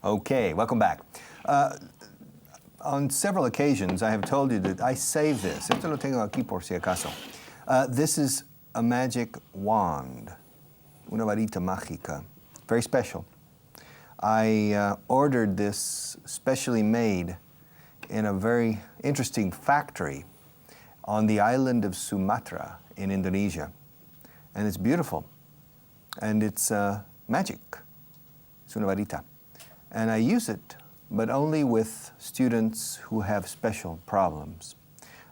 Okay, welcome back. On several occasions, I have told you that I save this. Esto lo tengo aquí por si acaso. This is a magic wand, una varita mágica, very special. I ordered this specially made in a very interesting factory on the island of Sumatra in Indonesia. And it's beautiful. And it's magic. It's una varita. And I use it, but only with students who have special problems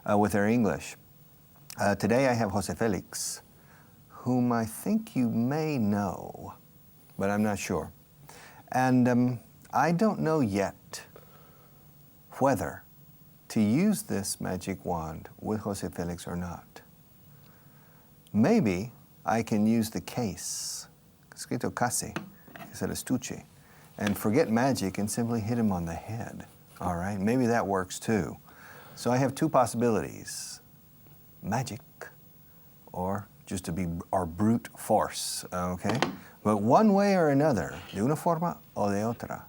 with their English. Today I have Jose Felix, whom I think you may know, but I'm not sure. And I don't know yet whether to use this magic wand with Jose Felix or not. Maybe I can use the case, escrito casi, es el estuche, and forget magic and simply hit him on the head. All right, maybe that works too. So I have two possibilities, magic or just to be our brute force, okay? But one way or another, de una forma o de otra,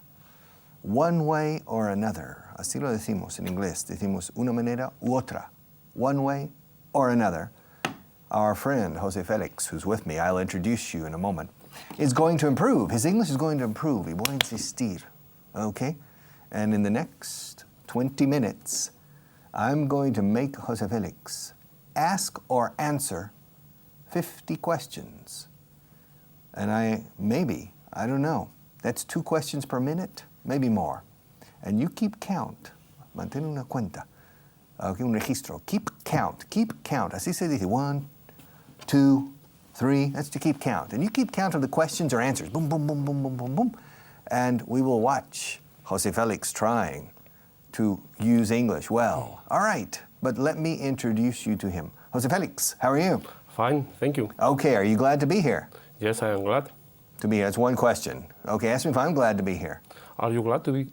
one way or another, así lo decimos en inglés, decimos una manera u otra, one way or another. Our friend Jose Felix, who's with me, I'll introduce you in a moment, is going to improve. His English is going to improve. Y voy a insistir, okay? And in the next 20 minutes, I'm going to make Jose Felix ask or answer 50 questions. And I don't know, that's 2 questions per minute, maybe more. And you keep count, mantén una cuenta, okay, un registro. Keep count, así se dice, 1, 2, 3, that's to keep count. And you keep count of the questions or answers, boom, boom, boom, boom, boom, boom, boom. And we will watch Jose Felix trying to use English well. All right, but let me introduce you to him. Jose Felix, how are you? Fine, thank you. Okay, are you glad to be here? Yes, I am glad. To be here, that's one question. Okay, ask me if I'm glad to be here. Are you glad to be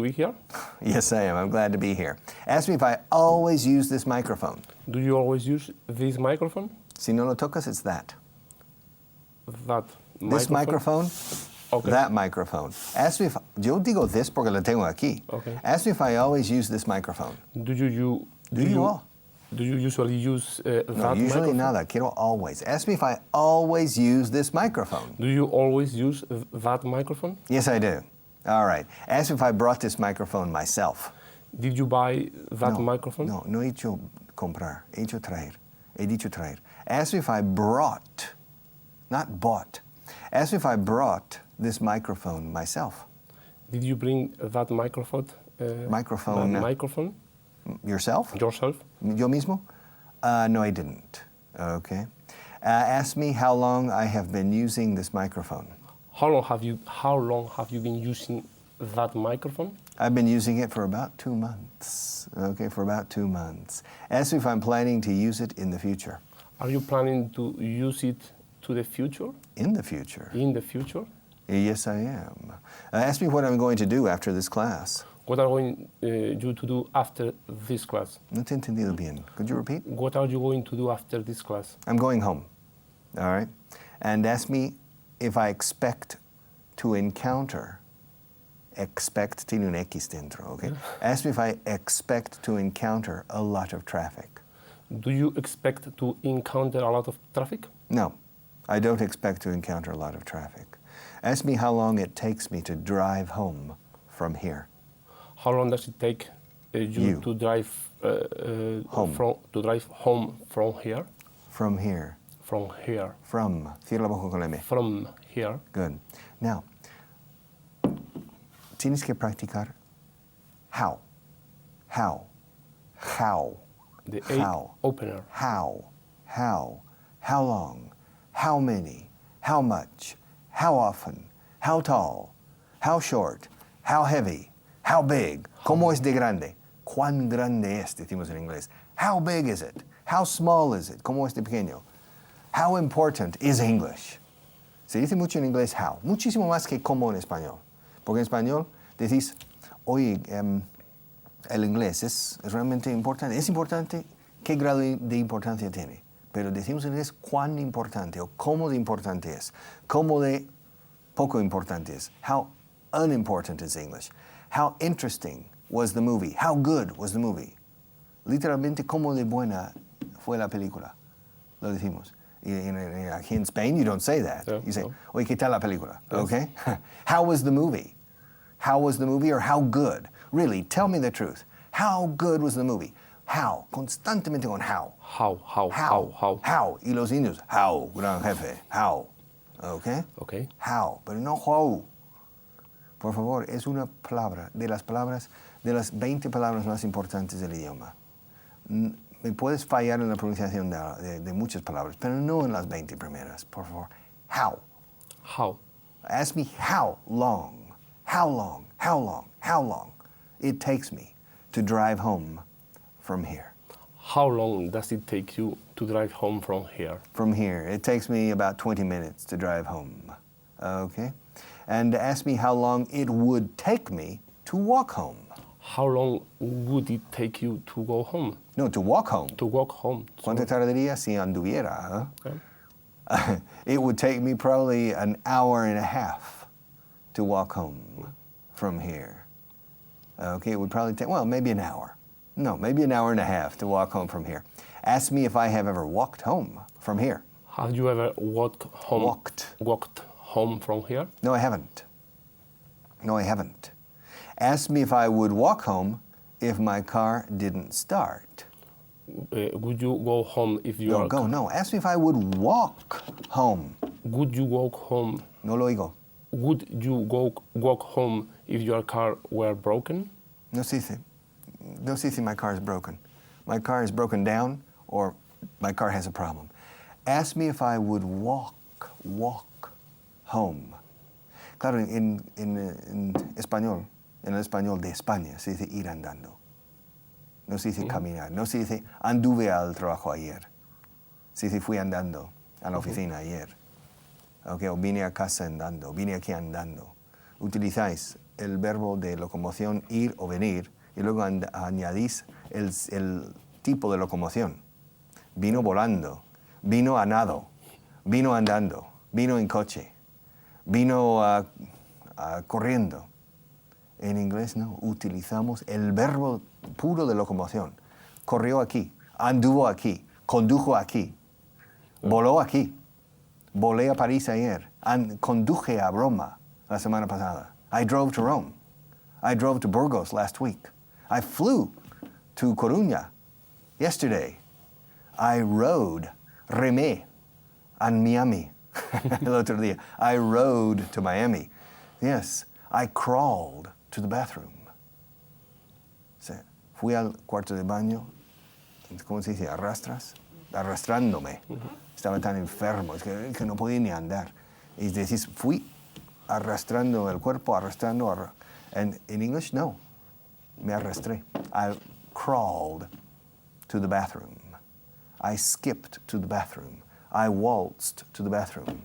here? Yes, I am. I'm glad to be here. Ask me if I always use this microphone. Do you always use this microphone? Si no lo tocas, it's that. That microphone? This microphone, okay. That microphone. Ask me if, yo digo this porque lo tengo aquí. Okay. Ask me if I always use this microphone. Do you usually use that No, usually microphone? nada. Quiero always. Ask me if I always use this microphone. Do you always use that microphone? Yes, I do. All right. Ask me if I brought this microphone myself. Did you buy that microphone? No he dicho comprar. He dicho traer. He dicho traer. Ask me if I brought, not bought. Ask me if I brought this microphone myself. Did you bring that microphone? Microphone? Yourself? Yourself? Yo mismo? No, I didn't. Okay. Ask me how long I have been using this microphone. How long have you been using that microphone? I've been using it for about 2 months. Okay, for about 2 months. Ask me if I'm planning to use it in the future. Are you planning to use it to the future? In the future? In the future? Yes, I am. Ask me what I'm going to do after this class. What are you to do after this class? No te he entendido bien. Could you repeat? What are you going to do after this class? I'm going home. All right? And ask me if I expect to encounter, expect tiene un X dentro, okay? Ask me if I expect to encounter a lot of traffic. Do you expect to encounter a lot of traffic? No, I don't expect to encounter a lot of traffic. Ask me how long it takes me to drive home from here. How long does it take you to drive home? To drive home from here? From here. From here. From. Cierra la boca con la M. From here. Good. Now, tienes que practicar how. How. How. The how. Opener. How. How long. How many. How much. How often. How tall. How short. How heavy. How big. ¿Cómo es de grande? ¿Cuán grande es? Decimos en inglés. How big is it? How small is it? ¿Cómo es de pequeño? How important is English? Se dice mucho en inglés how. Muchísimo más que como en español. Porque en español decís, oye, el inglés es realmente importante. Es importante, ¿qué grado de importancia tiene? Pero decimos en inglés cuán importante o cómo de importante es. Cómo de poco importante es. How unimportant is English. How interesting was the movie? How good was the movie? Literalmente, ¿cómo de buena fue la película? Lo decimos. Aquí in Spain, you don't say that. Yeah, You say, no. oye, ¿qué tal la película? Yes. Okay? How was the movie? How was the movie or how good? Really, tell me the truth. How good was the movie? How? Constantemente con how. How? How. Y los indios, how, gran jefe, how. Okay? Okay. How, pero no how. Por favor, es una palabra de las 20 palabras más importantes del idioma. Me puedes fallar en la pronunciación de muchas palabras, pero no en las 20 primeras, por favor. How. How? Ask me how long it takes me to drive home from here. How long does it take you to drive home from here? From here, it takes me about 20 minutes to drive home. Okay? And ask me how long it would take me to walk home. How long would it take you to go home? No, to walk home. To walk home. ¿Cuánto tardaría si anduviera? Okay. It would take me probably an hour and a half to walk home from here. Okay, it would probably take, well, maybe an hour. No, maybe an hour and a half to walk home from here. Ask me if I have ever walked home from here. Have you ever walked home from here? No, I haven't. Ask me if I would walk home if my car didn't start. Would you go home if you are... No. Ask me if I would walk home. Would you walk home? No lo oigo. Would you walk home if your car were broken? No se dice my car is broken. My car is broken down or my car has a problem. Ask me if I would walk home. Claro, en español, en el español de España se dice ir andando. No se dice caminar. No se dice anduve al trabajo ayer. Se dice fui andando a la oficina ayer. Okay, o vine a casa andando, vine aquí andando. Utilizáis el verbo de locomoción ir o venir y luego añadís el tipo de locomoción. Vino volando, vino a nado, vino andando, vino en coche, vino corriendo. En inglés no, utilizamos el verbo puro de locomoción. Corrió aquí, anduvo aquí, condujo aquí, voló aquí. Volé a París ayer. Conduje a Roma la semana pasada. I drove to Rome. I drove to Burgos last week. I flew to Coruña yesterday. I remé a Miami el otro día. I rode to Miami. Yes, I crawled to the bathroom. Fui al cuarto de baño. ¿Cómo se dice? Arrastrándome. Estaba tan enfermo, es que no podía ni andar. Y decís, fui arrastrando el cuerpo, And in English, no. Me arrastré. I crawled to the bathroom. I skipped to the bathroom. I waltzed to the bathroom.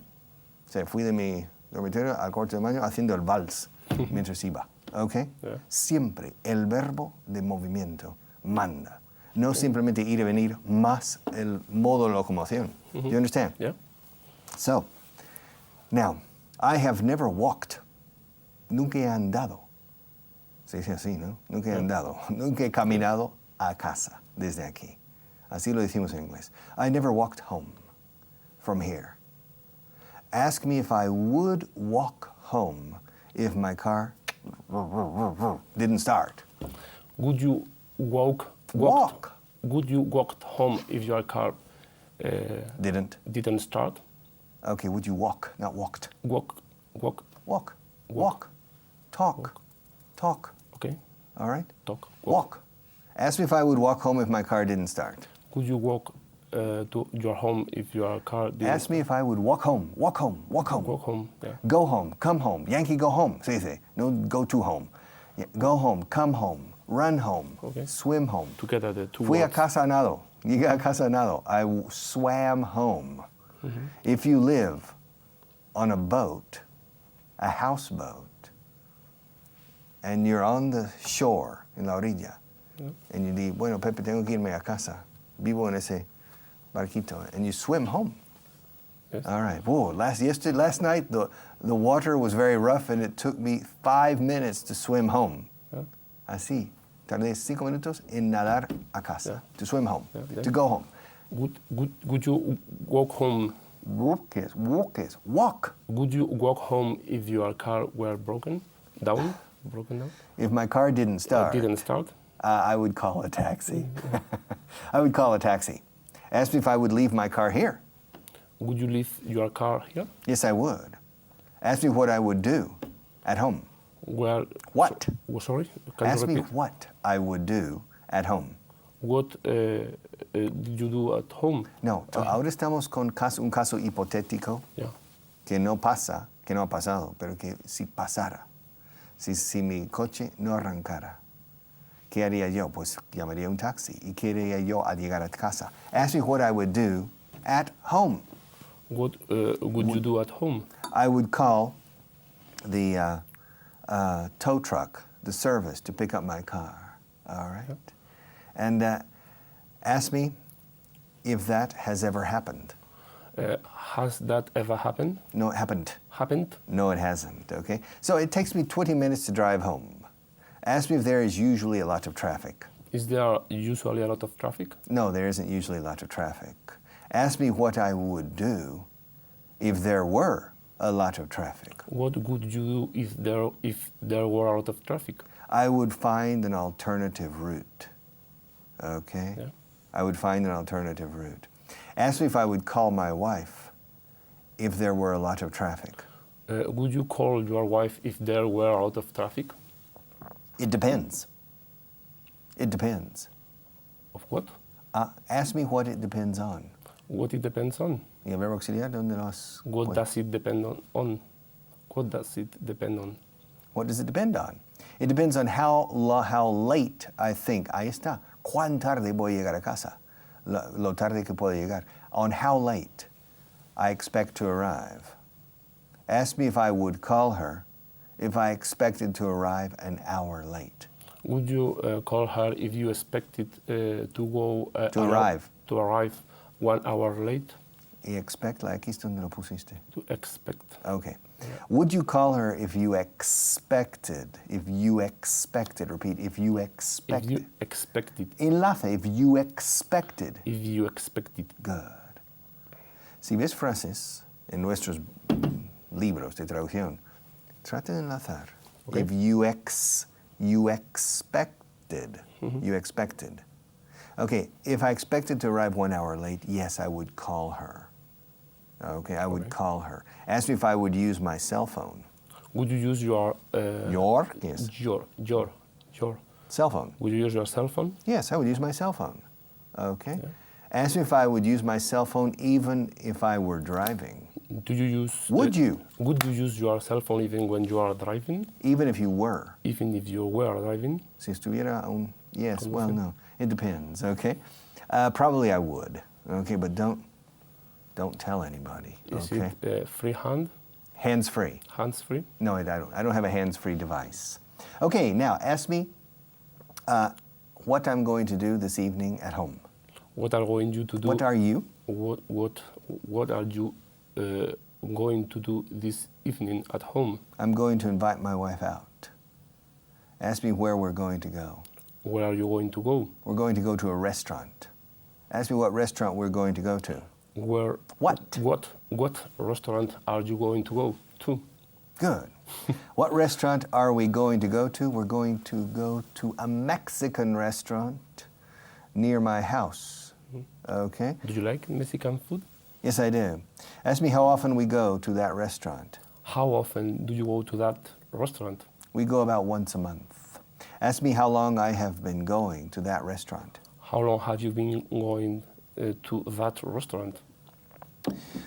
O sea, fui de mi dormitorio al cuarto de baño haciendo el vals mientras iba. ¿Ok? Yeah. Siempre el verbo de movimiento manda. No simplemente ir y venir más el modo de locomoción. You understand? Yeah. So, now, I have never walked. Nunca he andado. Se dice así, ¿no? Nunca he andado. Nunca he caminado a casa desde aquí. Así lo decimos en inglés. I never walked home from here. Ask me if I would walk home if my car didn't start. Would you Walk. Would you walk home if your car Didn't start? Okay, would you walk, not walked. Walk. Talk. Okay. All right? Talk. Walk. Ask me if I would walk home if my car didn't start. Could you walk to your home if your car didn't Ask me if I would walk home. Walk home, yeah. Go home, come home. Yankee, go home. Se dice. No, go to home. Yeah, go home, come home, run home, Okay. swim home. Together the two Fui a words. casa a nado. Llegué a casa a nado. I swam home. If you live on a boat, a houseboat, and you're on the shore, en la orilla, and you dices, bueno, Pepe, tengo que irme a casa. Vivo en ese barquito. And you swim home. Yes. All right. Whoa, last night the water was very rough and it took me 5 minutes to swim home. Yeah. Así. Tardé 5 minutos en nadar a casa. Yeah. To swim home. Yeah. To go home. Would you walk home? Walk. Would you walk home if your car were broken down? If my car didn't start, I would call a taxi. I would call a taxi. Ask me if I would leave my car here. Would you leave your car here? Yes, I would. Ask me what I would do at home. Well, What? Sorry, can Ask you me repeat? what I would do at home. What did you do at home? No, ahora estamos con un caso hipotético Yeah. que no pasa, que no ha pasado, pero que si pasara, si mi coche no arrancara, ¿qué haría yo? Pues llamaría un taxi. ¿Y qué haría yo al llegar a casa? Ask me what I would do at home. What would you do at home? I would call the tow truck, the service, to pick up my car. All right? Yep. And ask me if that has ever happened. Has that ever happened? No, it happened. Happened? No, it hasn't, okay? So it takes me 20 minutes to drive home. Ask me if there is usually a lot of traffic. Is there usually a lot of traffic? No, there isn't usually a lot of traffic. Ask me what I would do if there were a lot of traffic. What would you do if there were a lot of traffic? I would find an alternative route, okay? Yeah. I would find an alternative route. Ask me if I would call my wife if there were a lot of traffic. Would you call your wife if there were a lot of traffic? It depends. It depends. Of what? Ask me what it depends on. What it depends on? Y el verbo auxiliar, ¿dónde los? What does it depend on? What does it depend on? What does it depend on? It depends on how late I think. Ahí está. ¿Cuán tarde voy a llegar a casa? Lo tarde que puedo llegar. On how late I expect to arrive. Ask me if I would call her if I expected to arrive an hour late. Would you call her if you expected to arrive 1 hour late? Y expect, like, ¿es donde lo pusiste? To expect. Okay. Yeah. Would you call her if you expected, repeat, if you expected. If you expected. Enlace, if you expected. If you expected. Good. Si ves frases en nuestros libros de traducción, trata de enlazar. Okay. If you expected, you expected. Okay, if I expected to arrive 1 hour late, yes, I would call her. Okay, I would call her. Ask me if I would use my cell phone. Would you use your... Yes. Your Cell phone. Would you use your cell phone? Yes, I would use my cell phone. Okay. Yeah. Ask me if I would use my cell phone even if I were driving. Do you use... Would you? Would you use your cell phone even when you are driving? Even if you were. Even if you were driving? Si estuviera aún... Yes, well, no. It depends, okay? Probably I would, okay? But don't tell anybody, okay? Is it freehand? Hands-free. Hands-free? No, I don't. I don't have a hands-free device. Okay, now ask me what I'm going to do this evening at home. What are going you to do? What are you? What are you going to do this evening at home? I'm going to invite my wife out. Ask me where we're going to go. Where are you going to go? We're going to go to a restaurant. Ask me what restaurant we're going to go to. Where? What restaurant are you going to go to? Good. What restaurant are we going to go to? We're going to go to a Mexican restaurant near my house. Okay? Do you like Mexican food? Yes, I do. Ask me how often we go to that restaurant. How often do you go to that restaurant? We go about once a month. Ask me how long I have been going to that restaurant. How long have you been going to that restaurant?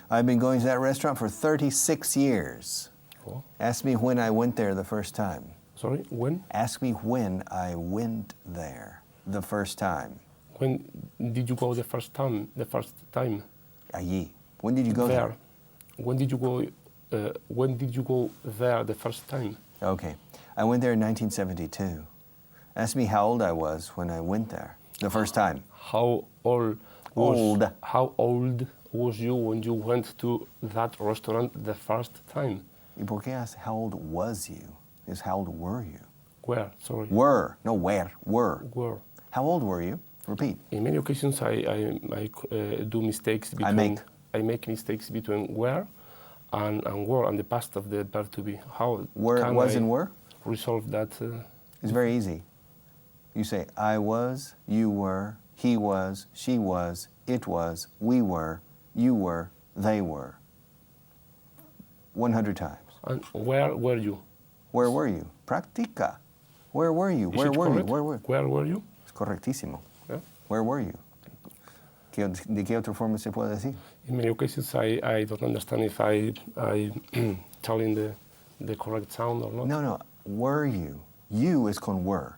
I've been going to that restaurant for 36 years. Oh. Ask me when I went there the first time. Sorry, when? Ask me when I went there the first time. When did you go the first time? Allí. When did you go there? When did you go? When did you go there the first time? Okay, I went there in 1972. Ask me how old I was when I went there the first time. How old was you when you went to that restaurant the first time? ¿Y por qué haces how old was you? Is how old were you? Where? Sorry. Were, no where, were. Were. How old were you? Repeat. In many occasions, I do mistakes between. I make mistakes between where and were and the past of the verb to be. How where can was I and were? resolve that? It's very easy. You say I was, you were, he was, she was, it was, we were, you were, they were. 100 times. And where were you? Where were you? Practica. Where were you? Is Where it were correct? you? Where were you? Es correctísimo. Yeah. Where were you? ¿De qué otra forma se puede decir? In many occasions, I don't understand if I telling the correct sound or not. No. Were you? You is con were.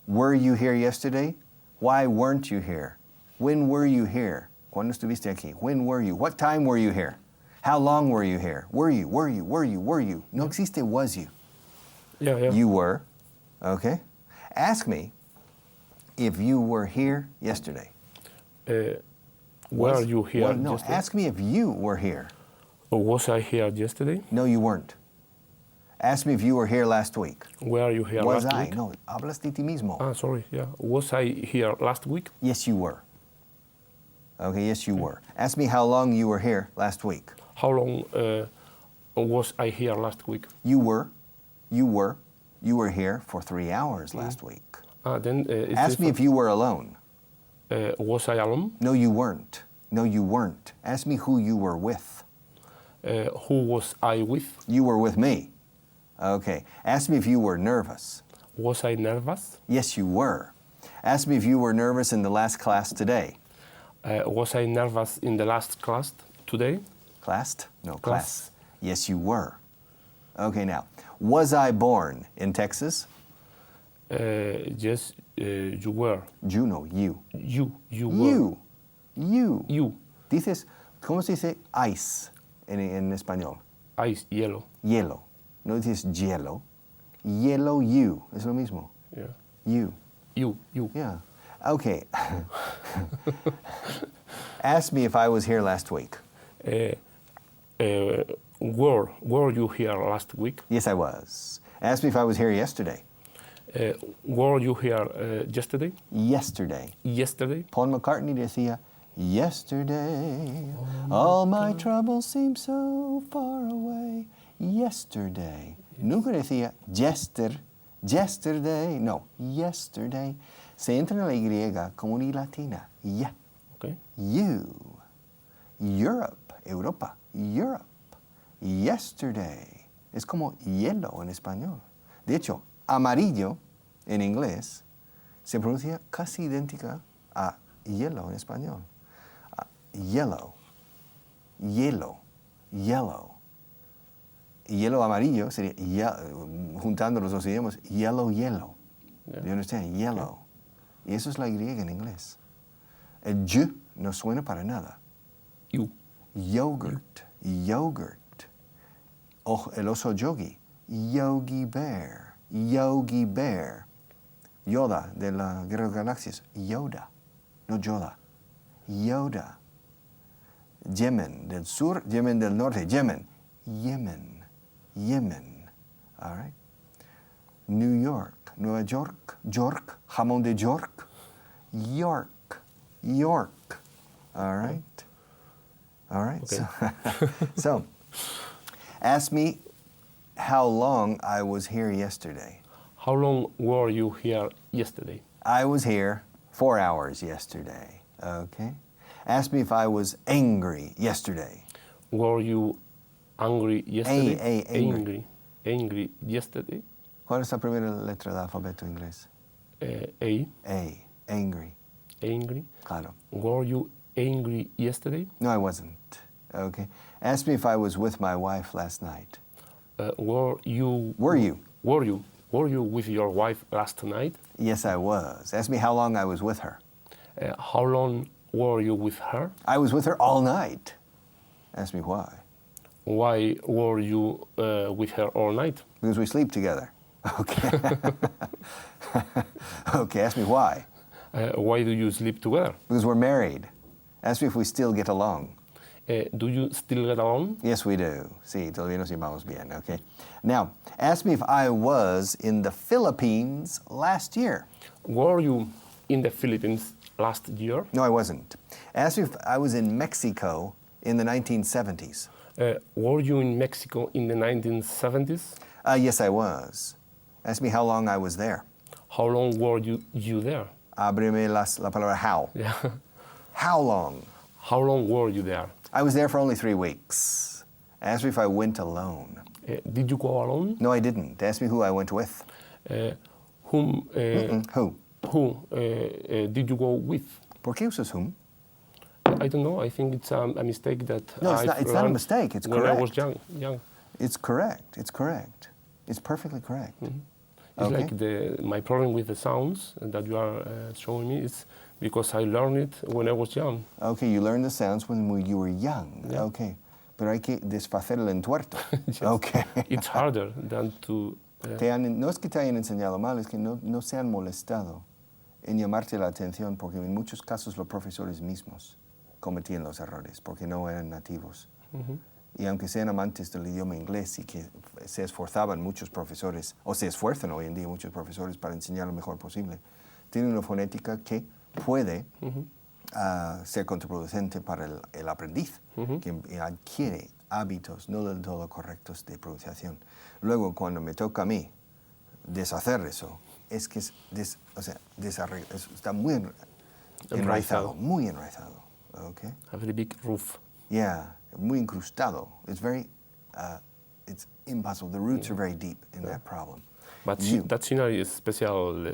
Were you here yesterday? Why weren't you here? When were you here? ¿Cuándo estuviste aquí? When were you? What time were you here? How long were you here? Were you? No existe was you. Yeah. You were. Okay. Ask me if you were here yesterday. Were you here no, yesterday? ask me if you were here. Was I here yesterday? No, you weren't. Ask me if you were here last week. Were you here Was last I? week? No, hablas de ti mismo. Sorry, yeah. Was I here last week? Yes, you were. Okay, yes, you were. Ask me how long you were here last week. How long was I here last week? You were here for 3 hours last week. Then ask me if you were alone. Was I alone? No, you weren't. Ask me who you were with. Who was I with? You were with me. Okay. Ask me if you were nervous. Was I nervous? Yes, you were. Ask me if you were nervous in the last class today. Was I nervous in the last class today? Class? No, class. Yes, you were. Okay, now, was I born in Texas? Yes, you were. You, no, you. You were. You. Dices, ¿cómo se dice ice en español? Ice, hielo. Hielo. No dices hielo. Hielo, you. Es lo mismo. Yeah. You. You. Yeah. Okay. Ask me if I was here last week. Were you here last week? Yes, I was. Ask me if I was here yesterday. Were you here yesterday? Yesterday. Paul McCartney decía, yesterday, all my troubles seem so far away. Yesterday. Nunca decía yesterday. No, yesterday. Se entra en la Y como una I latina. Yeah. Okay. You. Europe. Europa. Europe. Yesterday. Es como hielo en español. De hecho, amarillo en inglés se pronuncia casi idéntica a hielo en español. Yellow. Hielo amarillo sería, juntando los dos idiomas, yellow. Yeah. Do you understand? Yellow. Y eso es la Y en inglés. El Y no suena para nada. You. Yogurt. El oso yogi. Yogi Bear. Yoda de la Guerra de Galaxias. Yoda. No Yoda. Yoda. Yemen del sur, Yemen del norte. Yemen. All right. New York. Nueva York. Jamón de York. York. All right. Okay. So, ask me how long I was here yesterday. How long were you here yesterday? I was here 4 hours yesterday. Okay. Ask me if I was angry yesterday. Were you angry yesterday? Angry. Yesterday? ¿Cuál es la primera letra del alfabeto inglés? A. Angry. Angry? Claro. Were you angry yesterday? No, I wasn't. Okay. Ask me if I was with my wife last night. Were you with your wife last night? Yes, I was. Ask me how long I was with her. How long were you with her? I was with her all night. Ask me why. Why were you with her all night? Because we sleep together. Okay. Okay, ask me why. Why do you sleep together? Because we're married. Ask me if we still get along. Do you still get along? Yes, we do. Sí, todavía nos llevamos bien, okay. Now, ask me if I was in the Philippines last year. Were you in the Philippines last year? No, I wasn't. Ask me if I was in Mexico in the 1970s. Were you in Mexico in the 1970s? Yes, I was. Ask me how long I was there. How long were you there? Ábreme la palabra how. Yeah. How long? How long were you there? I was there for only 3 weeks. Ask me if I went alone. Did you go alone? No, I didn't. Ask me who I went with. Whom? Who? Who did you go with? ¿Por qué usas whom? I don't know. I think it's a mistake that No, I've it's not a learned mistake. It's when correct. I was young. It's correct. It's correct. It's perfectly correct. Mm-hmm. It's Okay. like my problem with the sounds that you are showing me is because I learned it when I was young. Okay, you learned the sounds when you were young. Yeah. Okay. Pero hay que desfacer el entuerto. Yes. Okay. It's harder than to... No es que te hayan enseñado mal, es que no se han molestado en llamarte la atención porque en muchos casos los profesores mismos cometían los errores porque no eran nativos. Mhm. Y aunque sean amantes del idioma inglés y que se esforzaban muchos profesores, o se esfuerzan hoy en día muchos profesores para enseñar lo mejor posible, tienen una fonética que puede ser contraproducente para el aprendiz, que adquiere hábitos no del todo correctos de pronunciación. Luego, cuando me toca a mí deshacer eso, es que está muy enraizado, muy enraizado. Okay? A very big roof. Yeah, muy incrustado. It's very, it's impossible. The roots are very deep in that problem. But that scenario is special,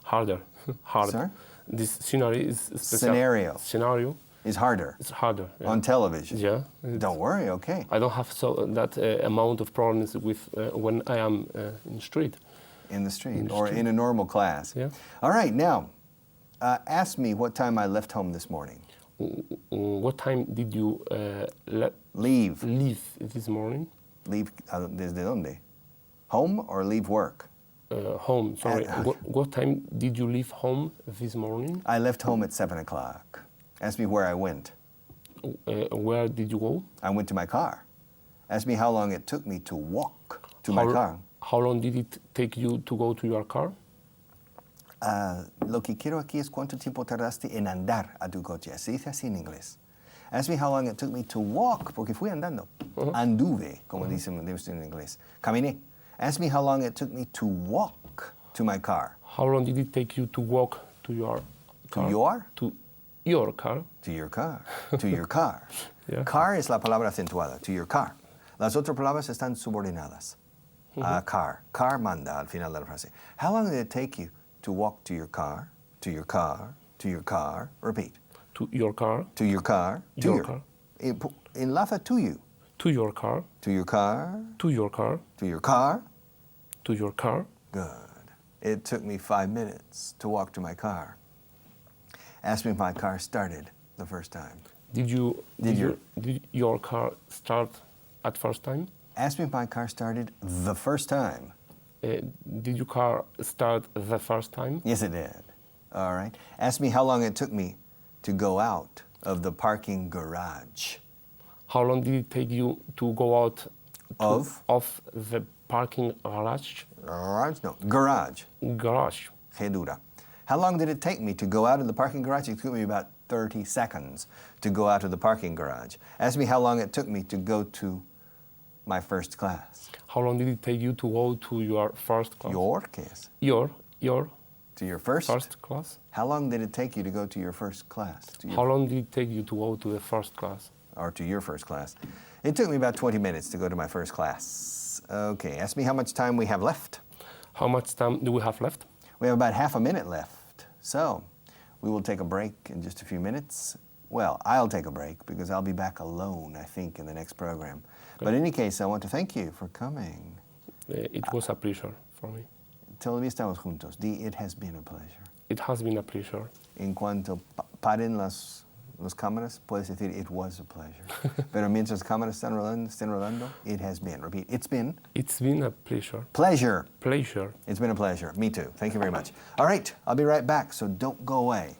harder. Hard. Sorry? This scenario is special. Scenario is harder. It's harder. Yeah. On television. Yeah. Don't worry, okay. I don't have that amount of problems with when I am in the street. In the street or in a normal class. Yeah. All right, now, ask me what time I left home this morning. What time did you Leave. leave this morning? Leave desde dónde? Home or leave work? Home, sorry. What time did you leave home this morning? I left home at 7 o'clock. Ask me where I went. Where did you go? I went to my car. Ask me how long it took me to walk to my car. How long did it take you to go to your car? Lo que quiero aquí es cuánto tiempo tardaste en andar a tu coche. Se dice así en inglés. Ask me how long it took me to walk, porque fui andando. Anduve, como dicen en inglés. Caminé. Ask me how long it took me to walk to my car. How long did it take you to walk to your car? To your? To your car. To your car. To your car. Yeah. Car es la palabra acentuada. To your car. Las otras palabras están subordinadas. Car. Car manda al final de la frase. How long did it take you to walk to your car? To your car. To your car. Repeat. To your car. To your car. To Your car. Enlaza to you. To your car. To your car. To your car. To your car. To your car. Good. It took me 5 minutes to walk to my car. Ask me if my car started the first time. Did your car start at first time? Ask me if my car started the first time. Did your car start the first time? Yes, it did. All right. Ask me how long it took me to go out of the parking garage. How long did it take you to go out Of the parking garage? Garage? No. Garage. Garage. Que dura. How long did it take me to go out of the parking garage? It took me about 30 seconds to go out of the parking garage. Ask me how long it took me to go to my first class. How long did it take you to go to your first class? Your case. Your To your first class? How long did it take you to go to your first class? How long did it take you to go to the first class? Or to your first class? It took me about 20 minutes to go to my first class. Okay, ask me how much time we have left. How much time do we have left? We have about half a minute left. So, we will take a break in just a few minutes. Well, I'll take a break because I'll be back alone, I think, in the next program. Okay. But in any case, I want to thank you for coming. It was a pleasure for me. Todavía estamos juntos. It has been a pleasure. It has been a pleasure. En cuanto paren las cámaras, puedes decir, it was a pleasure. Pero mientras las cámaras estén rodando, it has been. Repeat, it's been. It's been a pleasure. Pleasure. Pleasure. It's been a pleasure. Me too. Thank you very much. All right, I'll be right back, so don't go away.